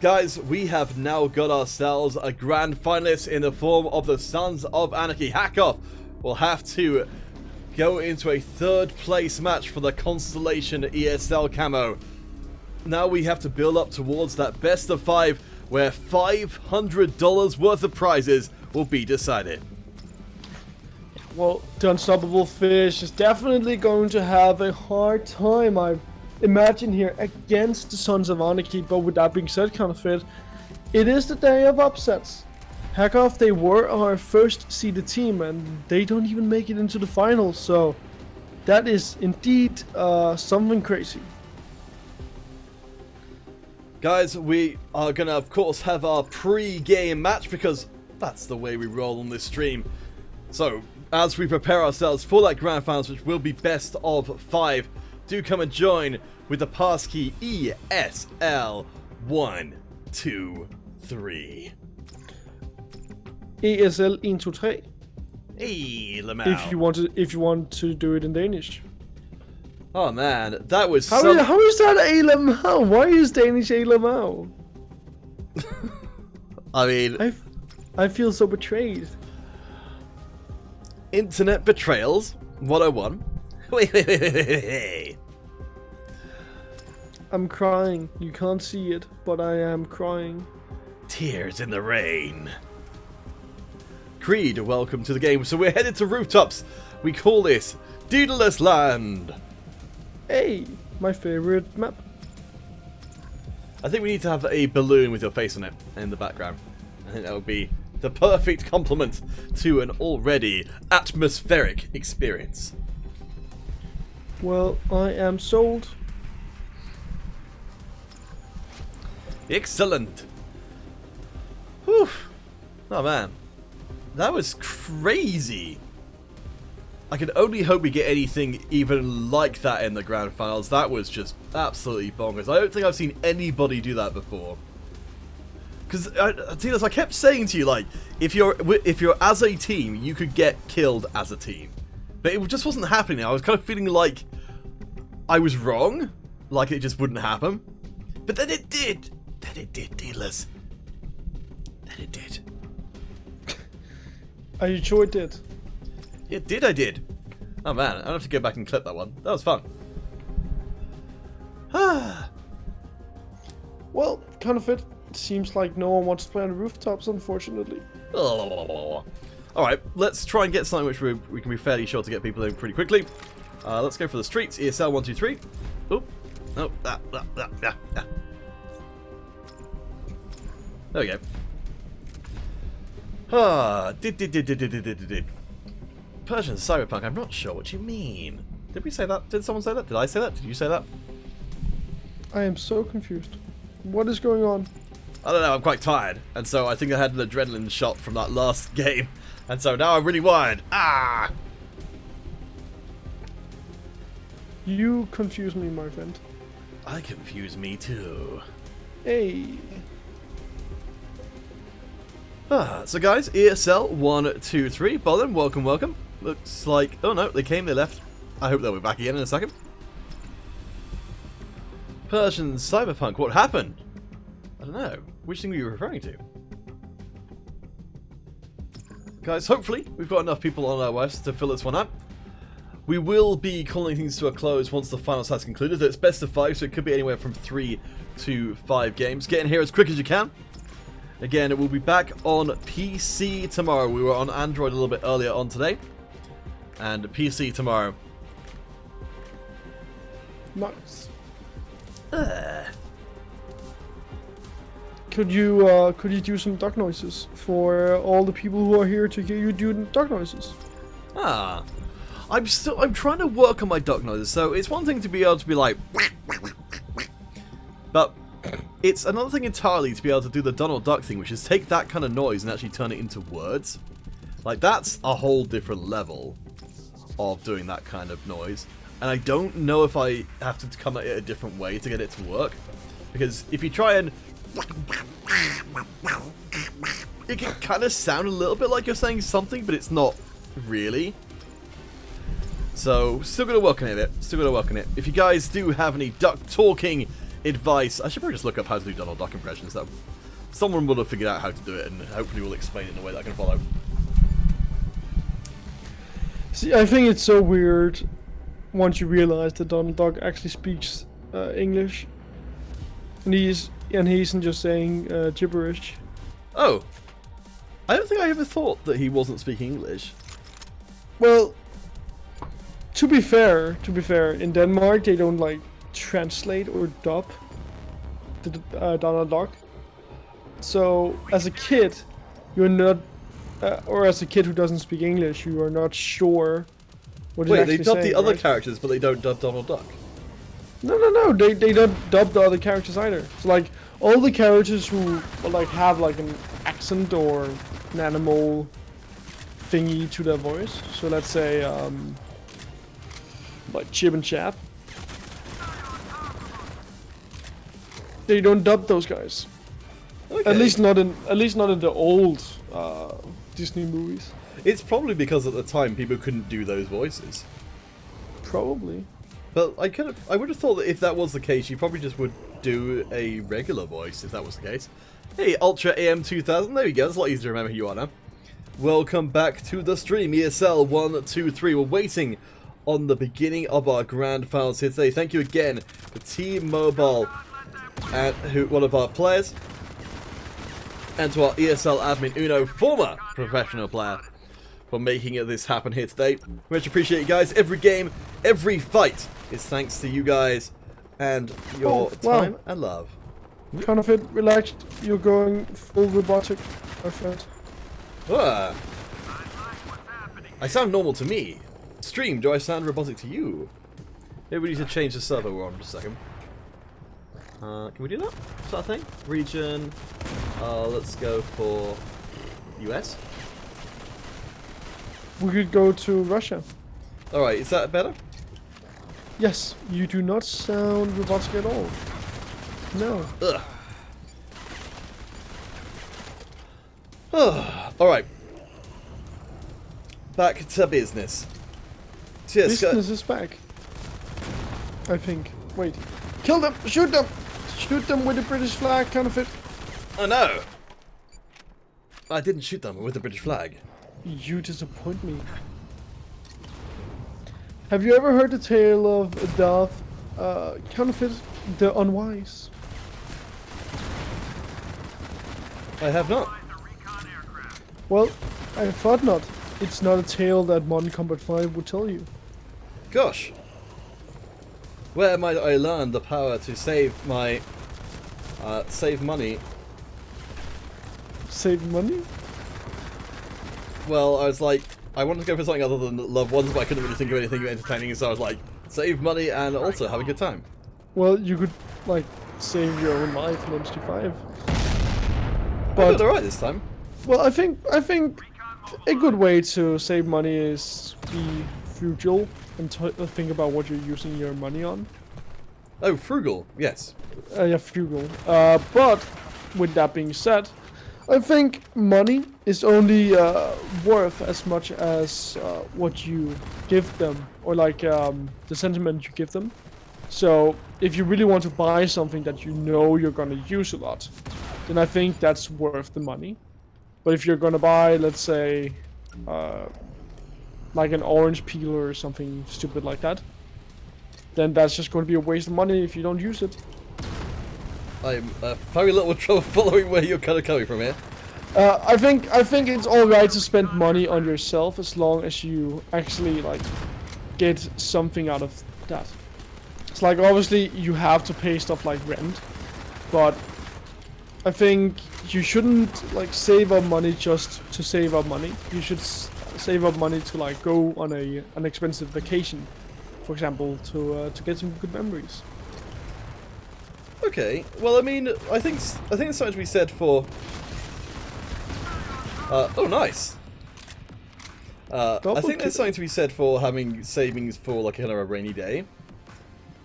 Guys, we have now got ourselves a grand finalist in the form of the Sons of Anarchy. Hack Off will have to go into a 3rd place match for the Constellation ESL camo. Now we have to build up towards that best of 5 where $500 worth of prizes will be decided. Well, the Unstoppable Fish is definitely going to have a hard time, I imagine, here against the Sons of Anarchy. But with that being said, Counterfeit, it is the day of upsets. Hack Off, they were our first seeded team, and they don't even make it into the finals. So that is indeed something crazy. Guys, we are going to, of course, have our pre-game match because that's the way we roll on this stream. So, as we prepare ourselves for that grand finals, which will be best of 5, do come and join with the passkey ESL 1, 2, 3. ESL 1, 2, 3. Hey, Lamau. If you want to do it in Danish. Oh man, that was how is that a Lamau? Why is Danish a Lamau? I mean, I feel so betrayed. Internet betrayals 101. Wait. I'm crying. You can't see it, but I am crying. Tears in the rain. Creed, welcome to the game. So we're headed to rooftops. We call this Daedalus Land. Hey, my favorite map. I think we need to have a balloon with your face on it in the background. I think that The perfect complement to an already atmospheric experience. Well, I am sold. Excellent. Whew. Oh man. That was crazy. I can only hope we get anything even like that in the grand finals. That was just absolutely bonkers. I don't think I've seen anybody do that before. Because, Tilas, I kept saying to you, like, if you're as a team, you could get killed as a team. But it just wasn't happening. I was kind of feeling like I was wrong. Like it just wouldn't happen. But then it did. Then it did, Tilas. Then it did. Are you sure it did? Yeah, I did. Oh man, I'll have to go back and clip that one. That was fun. Well, kind of it. Seems like no one wants to play on the rooftops, unfortunately. Alright, let's try and get something which we can be fairly sure to get people in pretty quickly. Let's go for the streets. ESL 123. Oh, no, There we go. Persian Cyberpunk, I'm not sure what you mean. Did we say that? Did someone say that? Did I say that? Did you say that? I am so confused. What is going on? I don't know, I'm quite tired. And so I think I had an adrenaline shot from that last game. And so now I'm really wired. Ah! You confuse me, my friend. I confuse me too. Hey. So guys, ESL 123, Bolin, welcome. Looks like, oh no, they came, they left. I hope they'll be back again in a second. Persian Cyberpunk, what happened? I don't know. Which thing were you referring to? Guys, hopefully we've got enough people on iOS to fill this one up. We will be calling things to a close once the finals has concluded. It's best of 5, so it could be anywhere from 3 to 5 games. Get in here as quick as you can. Again, we'll be back on PC tomorrow. We were on Android a little bit earlier on today. And PC tomorrow. Nice. Could you do some duck noises for all the people who are here to hear you do duck noises? I'm trying to work on my duck noises. So it's one thing to be able to be like, but it's another thing entirely to be able to do the Donald Duck thing, which is take that kind of noise and actually turn it into words. Like, that's a whole different level of doing that kind of noise. And I don't know if I have to come at it a different way to get it to work. Because if you try and... it can kind of sound a little bit like you're saying something, but it's not really. So, still going to work on it. If you guys do have any duck talking advice, I should probably just look up how to do Donald Duck impressions. Though someone will have figured out how to do it, and hopefully will explain it in a way that I can follow. See, I think it's so weird once you realize that Donald Duck actually speaks English, and he isn't just saying gibberish. Oh, I don't think I ever thought that he wasn't speaking English. Well, to be fair, in Denmark they don't like translate or dub the Donald Duck. So as a kid, you're not, or as a kid who doesn't speak English, you are not sure what he's actually saying. Wait, they dub the other characters, but they don't dub Donald Duck. No, they don't dub the other characters either. So like all the characters who like have like an accent or an animal thingy to their voice. So let's say like Chip and Chap. They don't dub those guys. Okay. At least not in the old Disney movies. It's probably because at the time people couldn't do those voices. Probably. But I would have thought that if that was the case, you probably just would do a regular voice if that was the case. Hey, Ultra AM 2000, there we go. It's a lot easier to remember who you are now. Welcome back to the stream, ESL 123. We're waiting on the beginning of our grand finals here today. Thank you again to T-Mobile, and one of our players, and to our ESL admin Uno, former professional player, for making this happen here today. We much appreciate you guys. Every game, every fight is thanks to you guys and your time and love. Kind of it relaxed. You're going full robotic, my friend. Ah, I like what's happening. I sound normal to me. Stream, do I sound robotic to you? Maybe we need to change the server we're on just a second. Can we do that? Is that a thing? Region. Let's go for US. We could go to Russia. Alright, is that better? Yes, you do not sound robotic at all. No. Ugh. Alright. Back to business. So yes, Business is back. I think. Wait. Kill them! Shoot them! Shoot them with the British flag, counterfeit. oh no! I didn't shoot them with the British flag. You disappoint me. Have you ever heard the tale of Darth Counterfeit the Unwise? I have not. The recon aircraft. Well, I thought not. It's not a tale that Modern Combat 5 would tell you. Gosh. Where might I learn the power to save my... save money? Save money? Well, I was like, I wanted to go for something other than loved ones, but I couldn't really think of anything entertaining, so I was like, save money and also have a good time. Well, you could, like, save your own life in MC5. I But did alright this time. well, I think a good way to save money is be frugal and think about what you're using your money on. Oh, frugal, yes. Yeah, frugal. But with that being said, I think money is only worth as much as what you give them, or like the sentiment you give them. So if you really want to buy something that you know you're gonna use a lot, then I think that's worth the money. But if you're gonna buy, let's say, like an orange peeler or something stupid like that, then that's just going to be a waste of money if you don't use it. I'm very little trouble following where you're kind of coming from here. I think it's alright to spend money on yourself as long as you actually like get something out of that. It's like obviously you have to pay stuff like rent, but I think you shouldn't like save up money just to save up money. You should save up money to like go on an expensive vacation, for example, to get some good memories. Okay, well, I mean, I think there's something to be said for... oh, nice! I think there's something to be said for having savings for, like, kind of a rainy day.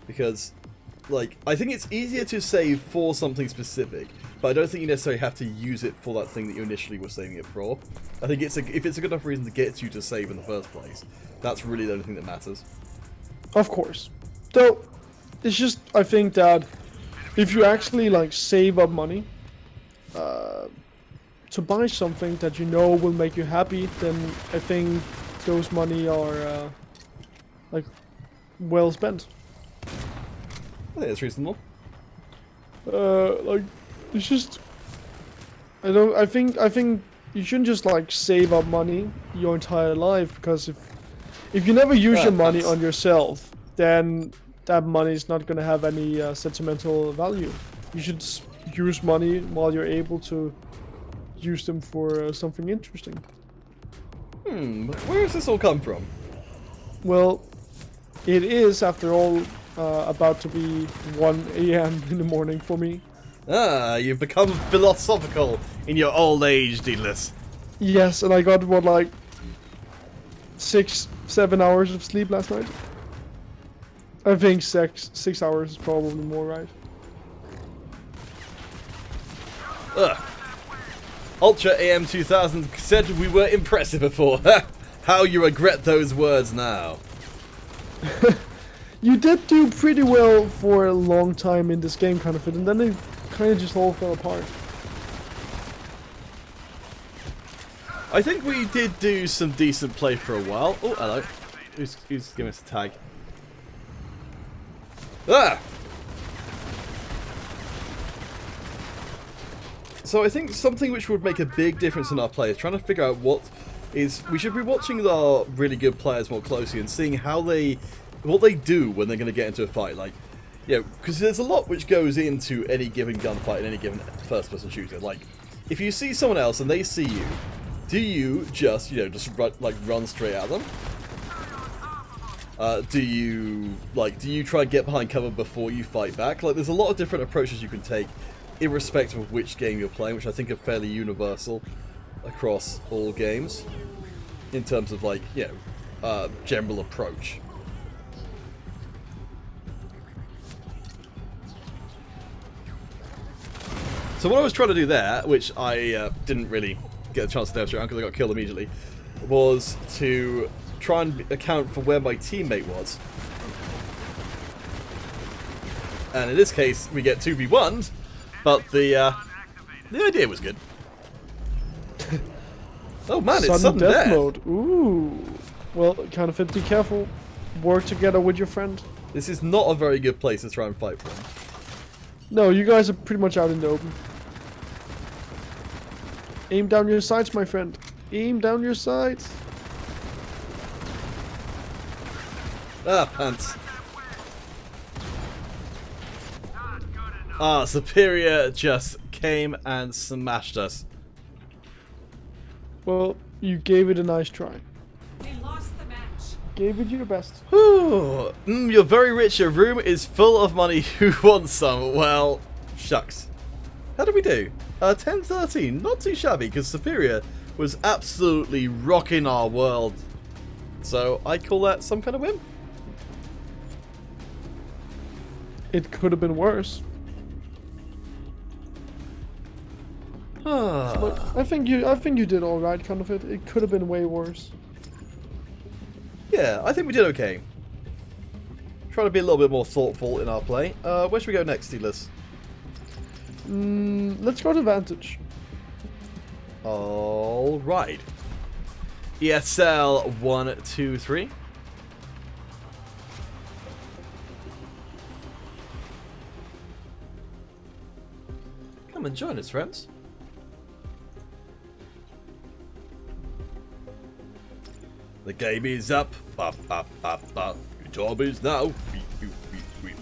Because, like, I think it's easier to save for something specific, but I don't think you necessarily have to use it for that thing that you initially were saving it for. I think if it's a good enough reason to get you to save in the first place, that's really the only thing that matters. Of course. Though, it's just, I think that if you actually like save up money to buy something that you know will make you happy, then I think those money are like well spent. I think that's reasonable. Like it's just I think you shouldn't just like save up money your entire life, because if you never use your money on yourself, then that money is not going to have any sentimental value. You should use money while you're able to use them for something interesting. Where does this all come from? Well, it is, after all, about to be 1 a.m. in the morning for me. Ah, you've become philosophical in your old age, Deedless. Yes, and I got, what, like 6-7 hours of sleep last night? I think 6 hours is probably more right. Ugh. Ultra AM 2000 said we were impressive before. How you regret those words now. You did do pretty well for a long time in this game, kind of, and then it kind of just all fell apart. I think we did do some decent play for a while. Oh, hello. Who's giving us a tag? Ah! So I think something which would make a big difference in our play is trying to figure out what is... We should be watching our really good players more closely and seeing how what they do when they're going to get into a fight. Like, you know, because there's a lot which goes into any given gunfight and any given first-person shooter. Like, if you see someone else and they see you, Do you just, just run straight at them? Do you try and get behind cover before you fight back? Like, there's a lot of different approaches you can take, irrespective of which game you're playing, which I think are fairly universal across all games, in terms of, general approach. So what I was trying to do there, which I didn't really get a chance to demonstrate because I got killed immediately, was to try and account for where my teammate was. And in this case, we get 2v1'd, but the idea was good. Oh man, it's sudden death mode. Ooh. Well, kind of be careful. Work together with your friend. This is not a very good place to try and fight from. No, you guys are pretty much out in the open. Aim down your sights, my friend. Aim down your sights. Ah, pants. Ah, Superior just came and smashed us. Well, you gave it a nice try. They lost the match. Gave it your best. Whew. You're very rich. Your room is full of money. Who wants some? Well, shucks. How did we do? 10-13. Not too shabby, because Superior was absolutely rocking our world. So I call that some kind of win. It could have been worse. But I think you did all right, kind of. It could have been way worse. Yeah, I think we did okay. Trying to be a little bit more thoughtful in our play. Where should we go next, Steelers? Let's go to Vantage. All right. ESL 1, 2, 3. Come and join us, friends. The game is up. Ba, ba, ba, ba. Your job is now. Beep, beep, beep, beep.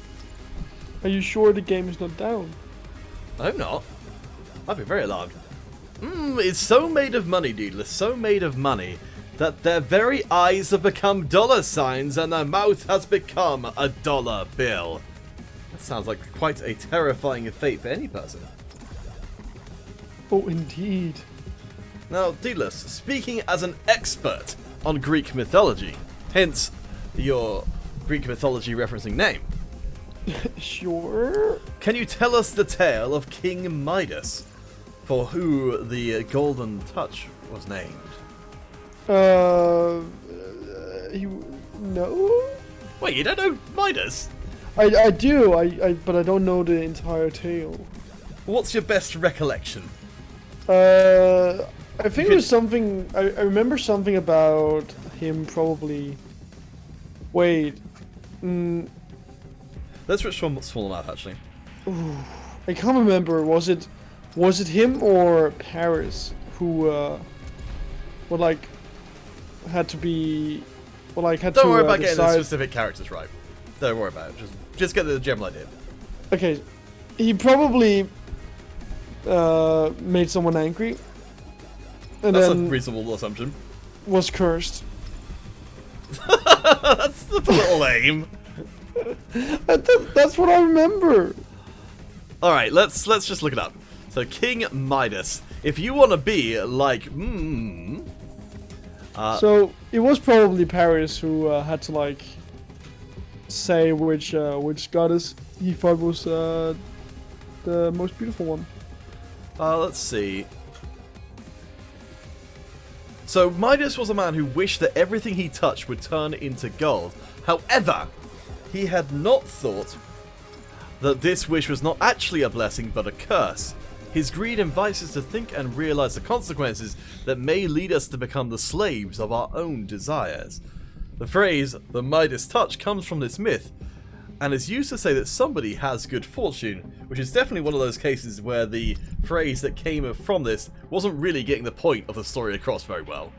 Are you sure the game is not down? I hope not. I'd be very alarmed. It's so made of money, Deedler, so made of money, that their very eyes have become dollar signs and their mouth has become a dollar bill. That sounds like quite a terrifying fate for any person. Oh, indeed. Now, Deedless, speaking as an expert on Greek mythology, hence your Greek mythology referencing name, Sure. can you tell us the tale of King Midas, for who the Golden Touch was named? No? Wait, you don't know Midas? I do, but I don't know the entire tale. What's your best recollection? I think it was something. I remember something about him probably. Wait. Let's switch from small map actually. I can't remember. Was it him or Paris who had to be had to Don't worry about getting the decide. specific characters right. Don't worry about it. Just get the general idea. Okay, he probably made someone angry, and That's a then reasonable assumption. was cursed. that's a little lame. That's what I remember. All right, let's just look it up. So King Midas. If you want to be like, So it was probably Paris who had to say which goddess he thought was the most beautiful one. let's see. So Midas was a man who wished that everything he touched would turn into gold. However, he had not thought that this wish was not actually a blessing but a curse. His greed invites us to think and realize the consequences that may lead us to become the slaves of our own desires. The phrase, the Midas touch, comes from this myth, and is used to say that somebody has good fortune, which is definitely one of those cases where the phrase that came from this wasn't really getting the point of the story across very well.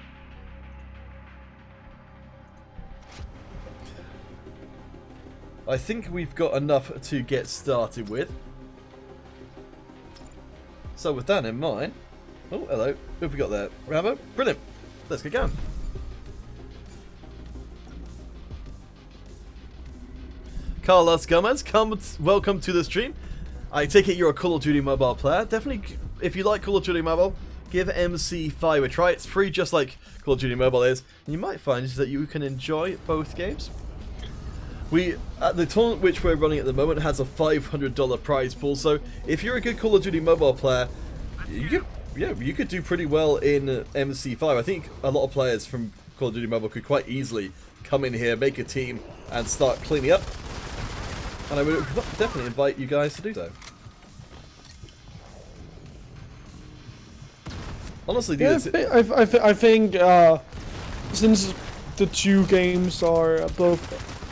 I think we've got enough to get started with. So with that in mind, Oh, hello. Who have we got there? Rambo? Brilliant. Let's get going. Carlos Gomez, welcome to the stream. I take it you're a Call of Duty Mobile player. Definitely, if you like Call of Duty Mobile, give MC5 a try. It's free just like Call of Duty Mobile is. And you might find that you can enjoy both games. The tournament which we're running at the moment has a $500 prize pool, so if you're a good Call of Duty Mobile player, you could do pretty well in MC5. I think a lot of players from Call of Duty Mobile could quite easily come in here, make a team, and start cleaning up. And I would definitely invite you guys to do so. Honestly, Yeah, I think since the two games are both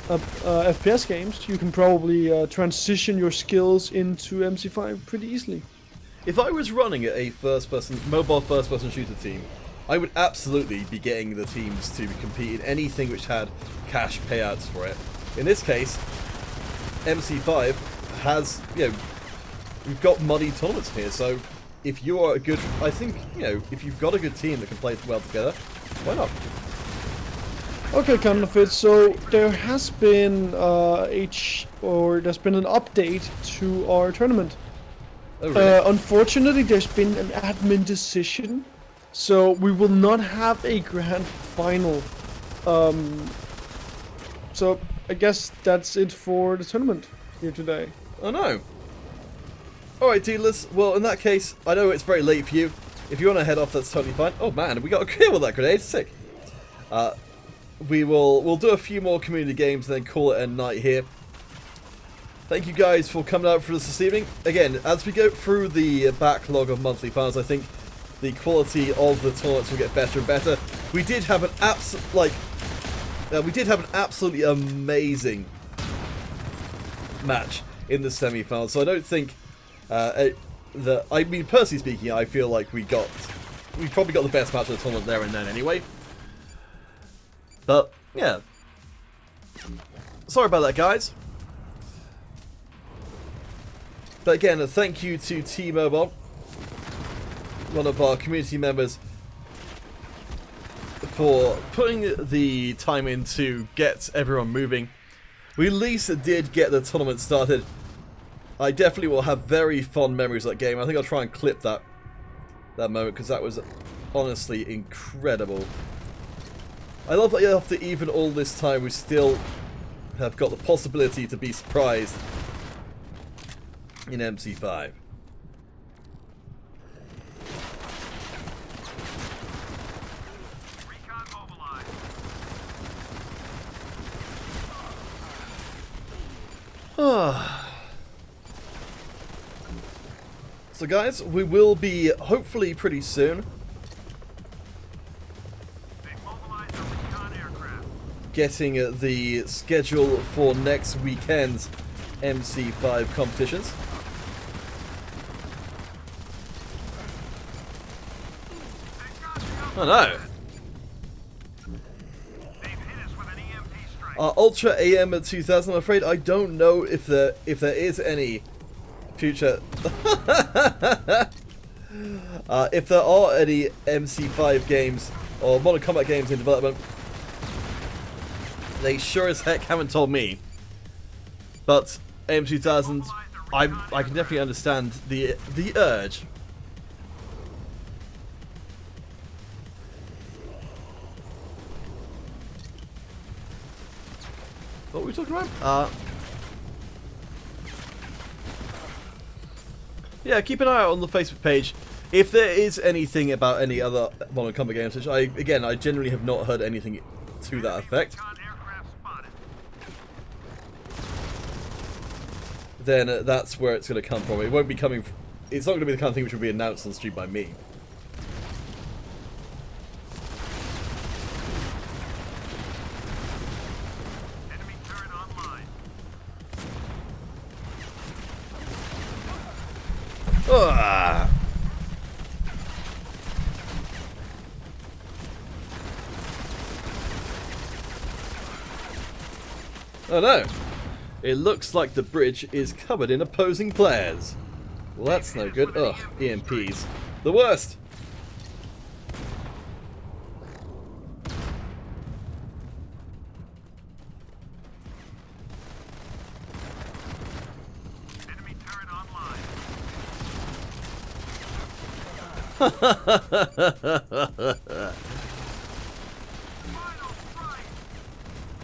FPS games, you can probably transition your skills into MC5 pretty easily. if I was running a mobile first-person shooter team, I would absolutely be getting the teams to compete in anything which had cash payouts for it. In this case, MC5 has, we've got money tournaments here, so if you are a good, I think, if you've got a good team that can play well together, why not? Okay, Counterfeit, so there has been there's been an update to our tournament. Oh, really? Unfortunately, there's been an admin decision, so we will not have a grand final. So I guess that's it for the tournament here today. Oh no. Alright, dealers. Well, in that case, I know it's very late for you. If you want to head off, that's totally fine. Oh man, we got a kill with that grenade. Sick. We'll do a few more community games and then call it a night here. Thank you guys for coming out for us this evening. Again, as we go through the backlog of monthly finals, I think the quality of the tournaments will get better and better. We did have an absolutely amazing match in the semi-finals, so I don't think personally speaking, I feel like we probably got the best match of the tournament there and then anyway. But yeah, sorry about that, guys. But again, thank you to T-Mobile, one of our community members, for putting the time in to get everyone moving. We at least did get the tournament started. I definitely will have very fond memories of that game. I think I'll try and clip that moment, because that was honestly incredible. I love that after even all this time we still have got the possibility to be surprised in MC5. Recon mobilized. So guys, we will be hopefully pretty soon They've mobilized a recon aircraft. getting the schedule for next weekend's MC5 competitions. Oh no! They've hit us with an EMP strike. Ultra AM 2000, I'm afraid I don't know if there is any future... if there are any MC5 games or Modern Combat games in development, they sure as heck haven't told me. But AM2000, I can definitely understand the urge. What were we talking about? Yeah, keep an eye out on the Facebook page. If there is anything about any other Modern Combat games, which I generally have not heard anything to that effect, Recon aircraft spotted. then that's where it's going to come from. It won't be coming. It's not going to be the kind of thing which will be announced on the stream by me. Enemy turret online. Ah! Oh no! It looks like the bridge is covered in opposing players. Well, that's no good. Ugh, EMPs. The worst!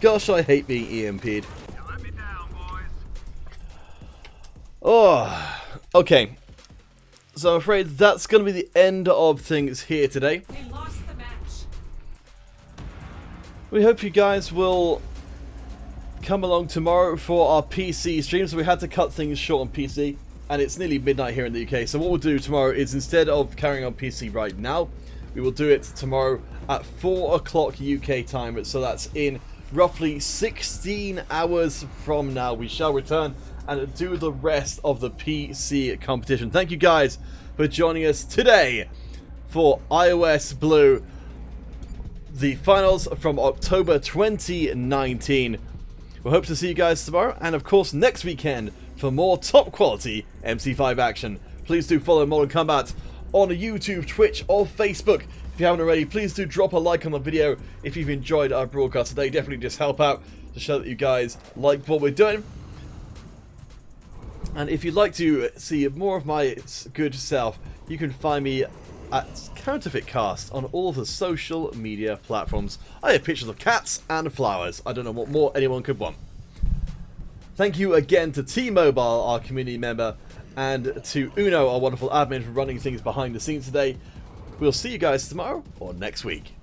Gosh, I hate being EMP'd. You let me down, boys. Oh, okay. So I'm afraid that's going to be the end of things here today. They lost the match. We hope you guys will come along tomorrow for our PC stream. So we had to cut things short on PC, and it's nearly midnight here in the UK. So what we'll do tomorrow is, instead of carrying on PC right now, we will do it tomorrow at 4 o'clock UK time. So that's in roughly 16 hours from now. We shall return and do the rest of the PC competition. Thank you guys for joining us today for iOS Blue, the finals from October 2019. We hope to see you guys tomorrow, and of course next weekend for more top quality MC5 action. Please do follow Modern Combat on YouTube, Twitch or Facebook. If you haven't already, please do drop a like on the video if you've enjoyed our broadcast today. Definitely just help out to show that you guys like what we're doing. And if you'd like to see more of my good self, you can find me at Counterfeit Cast on all of the social media platforms. I have pictures of cats and flowers. I don't know what more anyone could want. Thank you again to T-Mobile, our community member, and to Uno, our wonderful admin, for running things behind the scenes today. We'll see you guys tomorrow or next week.